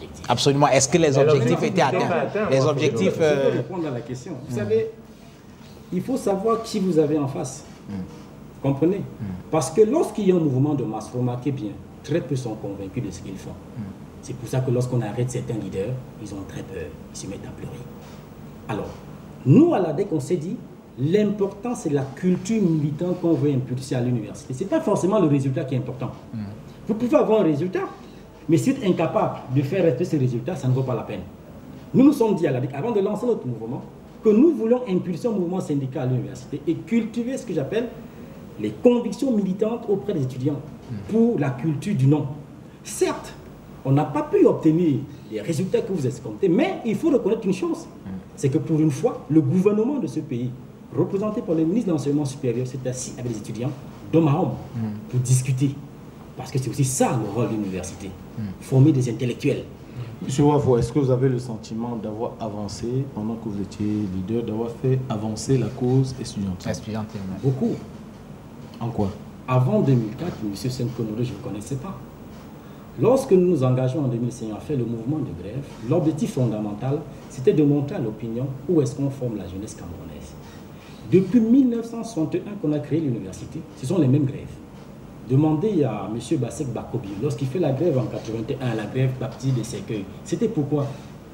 objectifs. Absolument. Est-ce que les objectifs étaient atteints? Les objectifs... Je vais répondre à la question. Vous savez, il faut savoir qui vous avez en face. Vous comprenez? Parce que lorsqu'il y a un mouvement de masse, remarquez bien, très peu sont convaincus de ce qu'ils font. C'est pour ça que lorsqu'on arrête certains leaders, ils ont très peur, ils se mettent à pleurer. Alors, nous, à l'ADEC, on s'est dit, l'important, c'est la culture militante qu'on veut impulser à l'université. Ce n'est pas forcément le résultat qui est important. Vous pouvez avoir un résultat, mais si vous êtes incapable de faire rester ce résultat, ça ne vaut pas la peine. Nous nous sommes dit à l'ADEC, avant de lancer notre mouvement, que nous voulons impulser un mouvement syndical à l'université et cultiver ce que j'appelle les convictions militantes auprès des étudiants pour la culture du non. Certes, on n'a pas pu obtenir les résultats que vous escomptez, mais il faut reconnaître une chose, c'est que pour une fois, le gouvernement de ce pays, représenté par le ministre de l'Enseignement supérieur, s'est assis avec les étudiants d'homme à homme pour discuter. Parce que c'est aussi ça le rôle de l'université, former des intellectuels. Monsieur Wafo, est-ce que vous avez le sentiment d'avoir avancé, pendant que vous étiez leader, d'avoir fait avancer la cause étudiantine? Beaucoup. En quoi? Avant 2004, M. Senkonore, je ne le connaissais pas. Lorsque nous nous engageons en 2005 à faire le mouvement de grève, l'objectif fondamental, c'était de montrer à l'opinion où est-ce qu'on forme la jeunesse camerounaise. Depuis 1961 qu'on a créé l'université, ce sont les mêmes grèves. Demandez à M. Bassek Bakobi, lorsqu'il fait la grève en 81, la grève baptisée des cercueils, c'était pourquoi?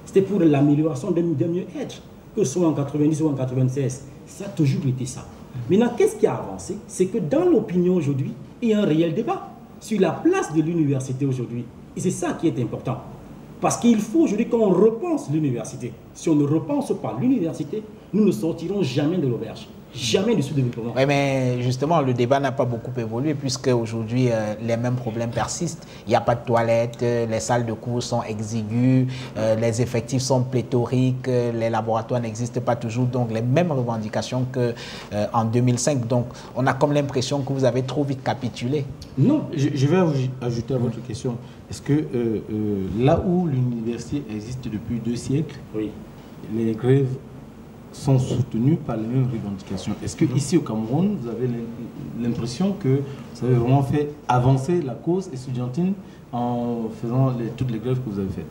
C'était pour l'amélioration de mieux-être, que ce soit en 90 ou en 96. Ça a toujours été ça. Maintenant, qu'est-ce qui a avancé? C'est que dans l'opinion aujourd'hui, il y a un réel débat sur la place de l'université aujourd'hui. Et c'est ça qui est important. Parce qu'il faut aujourd'hui qu'on repense l'université. Si on ne repense pas l'université, nous ne sortirons jamais de l'auberge. Jamais du sous-développement. Oui, mais justement, le débat n'a pas beaucoup évolué puisque aujourd'hui, les mêmes problèmes persistent. Il n'y a pas de toilettes, les salles de cours sont exiguës, les effectifs sont pléthoriques, les laboratoires n'existent pas toujours. Donc, les mêmes revendications qu'en 2005. Donc, on a comme l'impression que vous avez trop vite capitulé. Non, je vais ajouter à votre question. Est-ce que là où l'université existe depuis 2 siècles, les grèves sont soutenus par les mêmes revendications? Est-ce que ici au Cameroun, vous avez l'impression que vous avez vraiment fait avancer la cause estudiantine en faisant toutes les grèves que vous avez faites?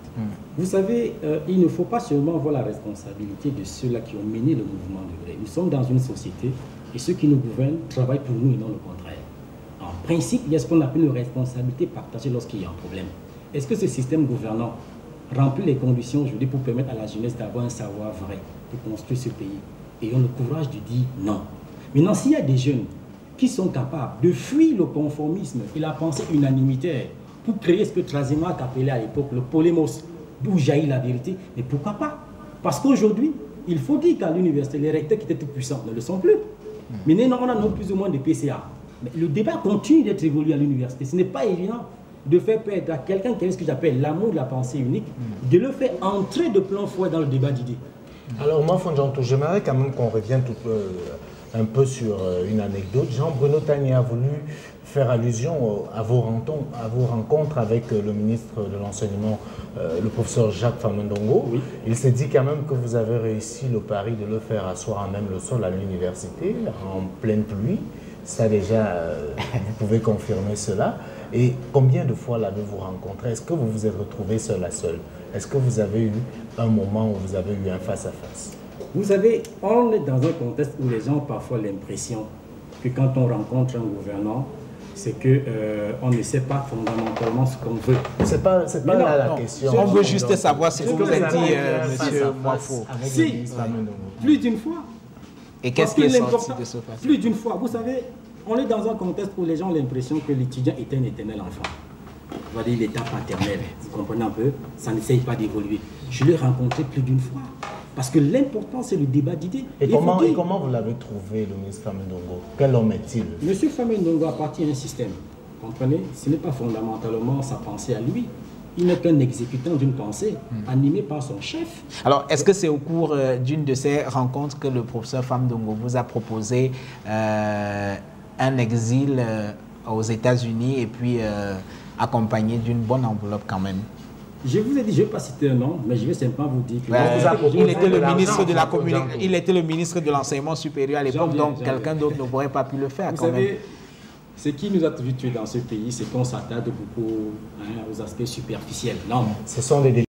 Vous savez, il ne faut pas seulement voir la responsabilité de ceux-là qui ont mené le mouvement de grève. Nous sommes dans une société et ceux qui nous gouvernent travaillent pour nous et non le contraire. En principe, il y a ce qu'on appelle une responsabilité partagée lorsqu'il y a un problème. Est-ce que ce système gouvernant remplit les conditions aujourd'hui pour permettre à la jeunesse d'avoir un savoir vrai, de construire ce pays? Et on a le courage de dire non. Maintenant, s'il y a des jeunes qui sont capables de fuir le conformisme et la pensée unanimitaire pour créer ce que Trazimak appelait à l'époque le polémos, d'où jaillit la vérité, mais pourquoi pas? Parce qu'aujourd'hui, il faut dire qu'à l'université, les recteurs qui étaient tout puissants ne le sont plus. Maintenant, on a non plus ou moins des PCA. Mais le débat continue d'être évolué à l'université. Ce n'est pas évident de faire perdre à quelqu'un qui a ce que j'appelle l'amour de la pensée unique, de le faire entrer de plein fouet dans le débat d'idées. Alors moi, Fonjanto, j'aimerais quand même qu'on revienne un peu sur une anecdote. Jean-Bruno Tani a voulu faire allusion à vos rencontres avec le ministre de l'Enseignement, le professeur Jacques Famendongo. Oui. Il s'est dit quand même que vous avez réussi le pari de le faire asseoir à même le sol à l'université, en pleine pluie. Ça déjà, vous pouvez confirmer cela. Et combien de fois l'avez-vous rencontré? Est-ce que vous vous êtes retrouvé seul à seul? Est-ce que vous avez eu un moment où vous avez eu un face-à-face? Vous savez, on est dans un contexte où les gens ont parfois l'impression que quand on rencontre un gouvernant, c'est qu'on ne sait pas fondamentalement ce qu'on veut. C'est pas là la question. On veut juste savoir ce que vous avez dit, M. Mwafo. Si, plus d'une fois. Et qu'est-ce qui est sorti de ce passage? Plus d'une fois. Vous savez, on est dans un contexte où les gens ont l'impression que l'étudiant est un éternel enfant. On va dire l'état paternel. Vous comprenez un peu? Ça n'essaye pas d'évoluer. Je l'ai rencontré plus d'une fois. Parce que l'important, c'est le débat d'idées. Et comment vous l'avez trouvé, le ministre Famendongo? Quel homme est-il? Monsieur Famendongo appartient à un système. Vous comprenez? Ce n'est pas fondamentalement sa pensée à lui. Il n'est qu'un exécutant d'une pensée animée par son chef. Alors, est-ce que c'est au cours d'une de ces rencontres que le professeur Famendongo vous a proposé un exil aux États-Unis et puis accompagné d'une bonne enveloppe quand même? Je vous ai dit, je ne vais pas citer un nom, mais je vais simplement vous dire que... il était le ministre de l'Enseignement supérieur à l'époque, donc quelqu'un d'autre n'aurait pas pu le faire quand même. Ce qui nous a habitués dans ce pays, c'est qu'on s'attarde beaucoup aux aspects superficiels. Non. Ce sont des